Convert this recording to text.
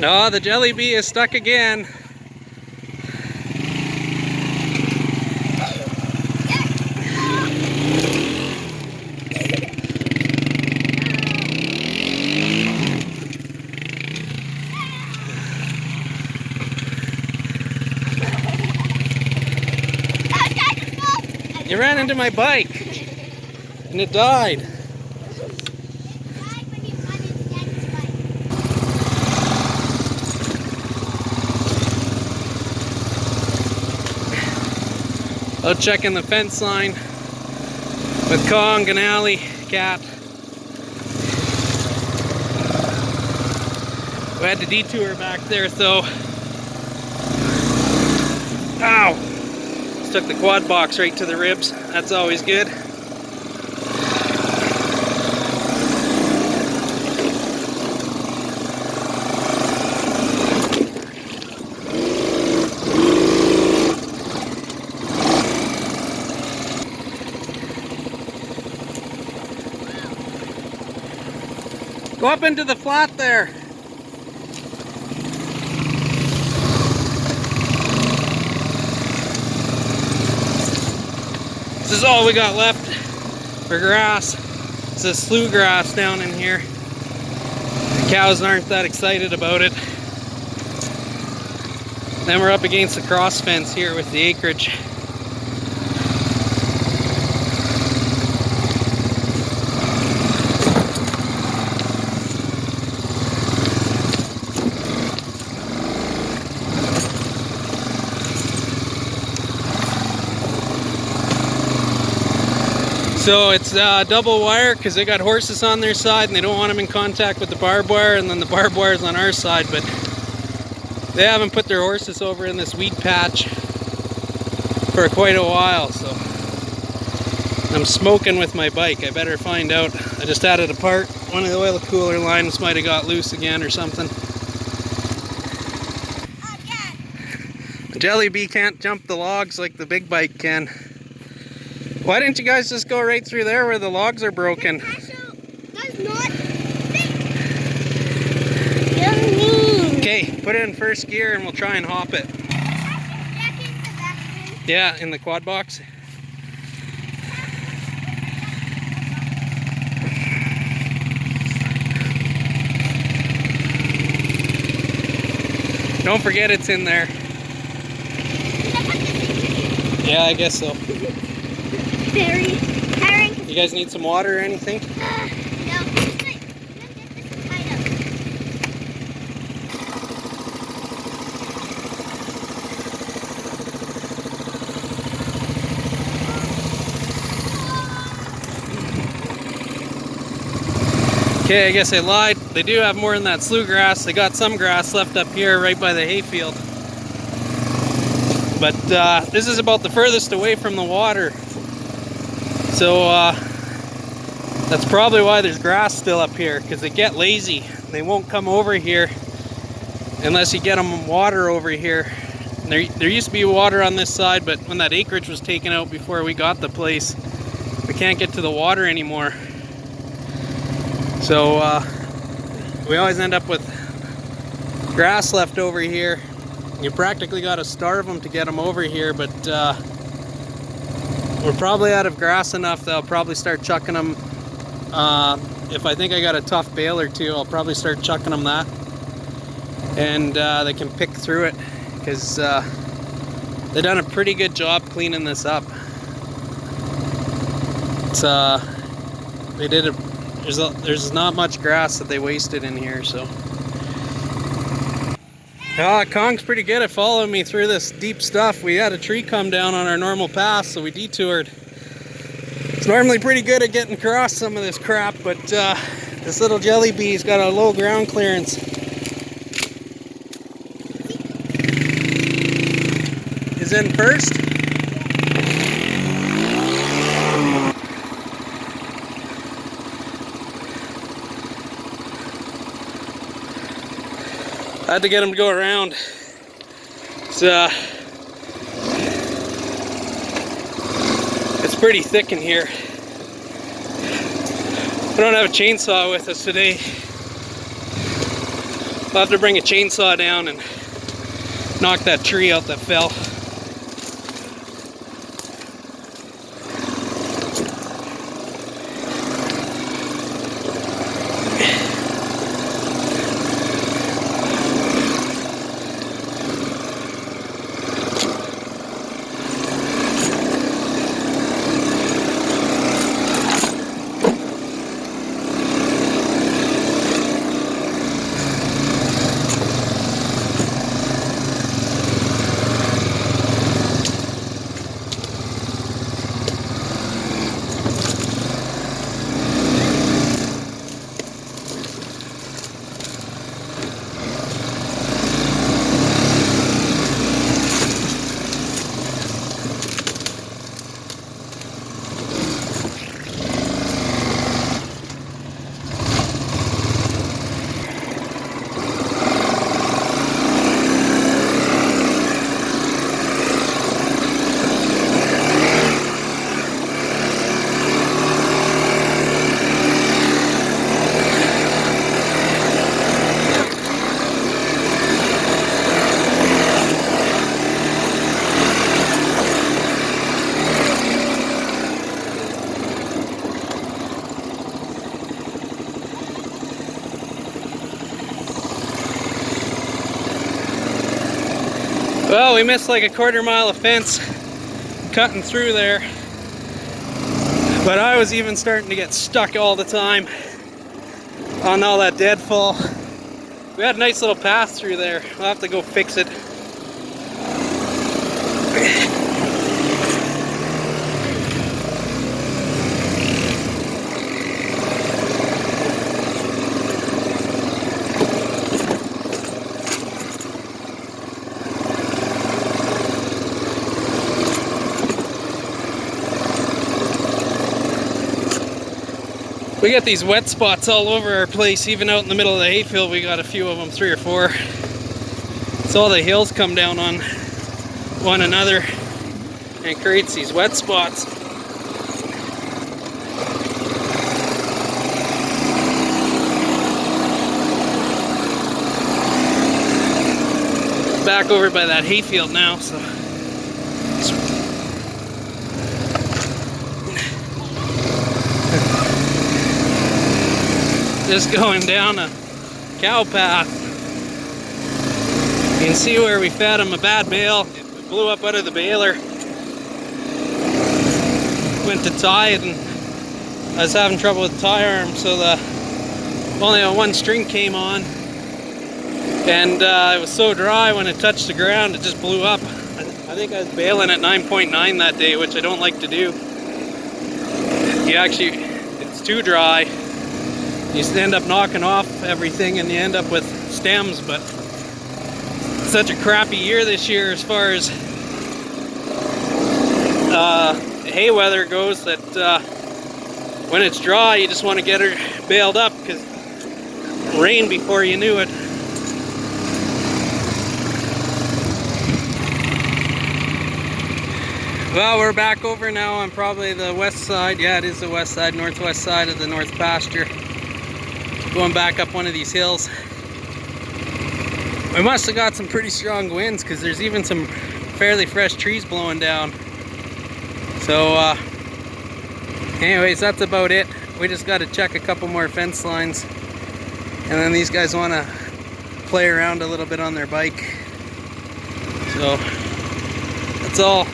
No, the jelly bee is stuck again. You ran into my bike and it died. Out checking the fence line with Kong and Allie, cat. We had to detour back there, so. Ow! Took the quad box right to the ribs. That's always good. Go up into the flat there. This is all we got left for grass. It's a slough grass down in here. The cows aren't that excited about it. Then we're up against the cross fence here with the acreage. So it's double wire because they got horses on their side and they don't want them in contact with the barbed wire, and then the barbed wire is on our side, but they haven't put their horses over in this wheat patch for quite a while, so I'm smoking with my bike. I better find out. I just had it apart. One of the oil cooler lines might have got loose again or something. The jelly bee can't jump the logs like the big bike can. Why didn't you guys just go right through there where the logs are broken? Okay, put it in first gear and we'll try and hop it. Yeah, in the quad box. Don't forget it's in there. Yeah, I guess so. You guys need some water or anything? No, just like, this is tied up. Okay, I guess I lied. They do have more than that slough grass. They got some grass left up here right by the hayfield. But this is about the furthest away from the water. So that's probably why there's grass still up here, because they get lazy. They won't come over here unless you get them water over here. There used to be water on this side, but when that acreage was taken out before we got the place, we can't get to the water anymore. So we always end up with grass left over here. You practically got to starve them to get them over here, but we're probably out of grass enough that I'll probably start chucking them. If I think I got a tough bale or two, I'll probably start chucking them that. And they can pick through it, because they've done a pretty good job cleaning this up. It's, there's not much grass that they wasted in here, so. Kong's pretty good at following me through this deep stuff. We had a tree come down on our normal path, so we detoured. It's normally pretty good at getting across some of this crap, but this little jelly bee's got a low ground clearance. Is in first. I had to get him to go around. It's pretty thick in here. We don't have a chainsaw with us today. I'll have to bring a chainsaw down and knock that tree out that fell. Well, we missed like a quarter-mile of fence cutting through there, but I was even starting to get stuck all the time on all that deadfall. We had a nice little path through there. I'll have to go fix it. We got these wet spots all over our place, even out in the middle of the hayfield. We got a few of them, 3 or 4. So all the hills come down on one another and creates these wet spots. Back over by that hayfield now, so. Just going down a cow path. You can see where we fed them a bad bale. It blew up out of the baler. Went to tie it, and I was having trouble with the tie arm, so only one string came on. And it was so dry when it touched the ground, it just blew up. I think I was baling at 9.9 that day, which I don't like to do. It's too dry. You end up knocking off everything and you end up with stems, but it's such a crappy year this year as far as hay weather goes that when it's dry you just want to get her baled up because it rained before you knew it. Well, we're back over now on probably the west side. Yeah, it is the west side, northwest side of the north pasture. Going back up one of these hills. We must have got some pretty strong winds because there's even some fairly fresh trees blowing down. So anyways, that's about it. We just got to check a couple more fence lines, and then these guys want to play around a little bit on their bike. So that's all.